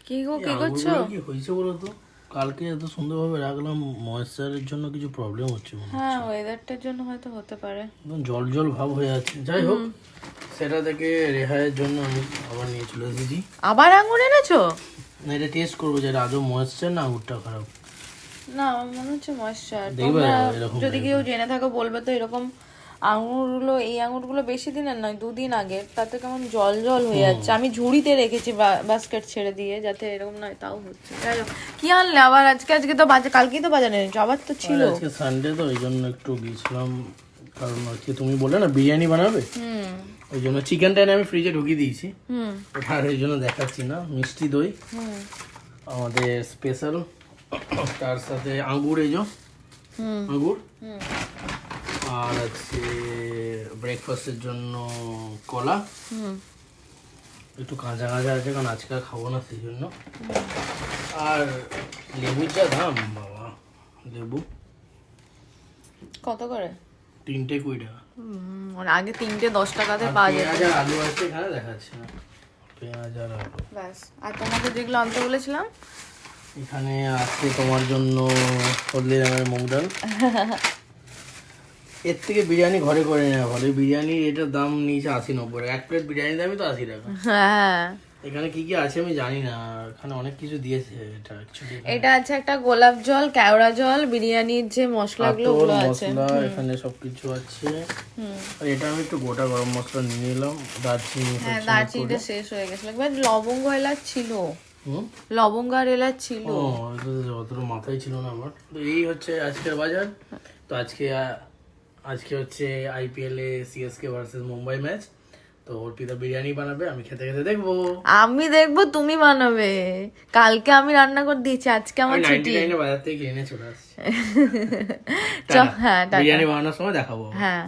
কি গো কি করছো? কি হয়েছে বলো তো? কালকে এত সুন্দরভাবে রাখলাম, ময়েশ্চারের জন্য কিছু প্রবলেম হচ্ছে মনে হয়। হ্যাঁ, ওয়েদারটার জন্য হয়তো হতে পারে। একদম জল জল ভাব হয়ে আছে। যাই হোক, সেটা থেকে রেহাইয়ের জন্য আমি আবার নিয়ে চলে এসেছি। আবার আঙুর এনেছো? না, এটা টেস্ট করবো যে আদৌ ময়েশ্চার না আঙুরটা খারাপ। না, আমার মনে হচ্ছে ময়েশ্চার। দেখবে তোমরা এরকম যদি কেউ জেনে থাকো বলবে তো। এরকম আঙুরগুলো, এই আঙুরগুলো বেশি দিনের নয়, 2 দিন আগের, তাতে কেমন জল জল হয়ে যাচ্ছে। আমি ঝুড়িতে রেখেছি বাস্কেট ছেড়ে দিয়ে, যাতে এরকম নয়, তাও হচ্ছে। যাই হোক, কি আনলে আবার আজকে? আজকে তো কালকেই তো বাজারে এনেছো, আবার তো ছিল। আজকে সানডে তো ওই জন্য একটু গিয়েছিলাম, কারণ আজকে তুমি বললে না বিরিয়ানি বানাবে, ওই জন্য চিকেনটা এনে আমি ফ্রিজে ঢুকিয়ে দিয়েছি। ওটা আর এই জন্য দেখাচ্ছি না। মিষ্টি দই আমাদের স্পেশাল, তার সাথে আঙ্গুর, এই যে আঙ্গুর, আর আছে ব্রেকফাস্টের জন্য কলা, একটু কাঁচা কাঁচা আছে কারণ আজকে আর খাবো না সেই জন্য। আর লেবুর যা দাম বাবা, লেবু কত করে? 3টে 20 টাকা। আগে 3টে 10 টাকাতে পাওয়া যেত। পেঁয়াজ আর আলু আছে এখানে, দেখাচ্ছে না পেঁয়াজ আর আলু। ব্যাস। আর তোমাকে যেগুলো আনতে বলেছিলাম, এখানে আছে তোমার জন্য হলদিরামের মুগ ডাল। এর থেকে বিরিয়ানি ঘরে করে নেওয়া ভালো। বিরিয়ানির এটার দাম নিয়েছে 80-90 টাকা। 1 প্লেট বিরিয়ানির দামই তো 80 টাকা। হ্যাঁ, এখানে কি কি আছে আমি জানি না, এখানে অনেক কিছু দিয়েছে। এটা অ্যাকচুয়ালি এটা আছে একটা গোলাপ জল, কেওড়া জল, বিরিয়ানির যে মশলাগুলো ওগুলো আছে। মশলা এখানে সবকিছু আছে। আর এটা আমি একটু গোটা গরম মশলা নিয়ে নিলাম, দারচিনি। হ্যাঁ, দারচিনিটা শেষ হয়ে গেছিল। এবার লবঙ্গ এলাচ ছিল, হুম, লবঙ্গ আর এলাচ ছিল। ও অতটা মাথায় ছিল না আমার। তো এই হচ্ছে আজকের বাজার। তো আজকে হচ্ছে আইপিএল এ সিএসকে ভার্সেস মুম্বাই ম্যাচ। তো অর্পিতা বিরিয়ানি বানাবে, আমি খেতে খেতে দেখবো। আমি দেখবো, তুমি বানাবে। কালকে আমি রান্না করে দিয়েছি, আজকে আমার ছুটি। 99 বাজার থেকে কিনে চলে আসছে। হ্যাঁ, বিরিয়ানি বানানোর সময় দেখাবো। হ্যাঁ।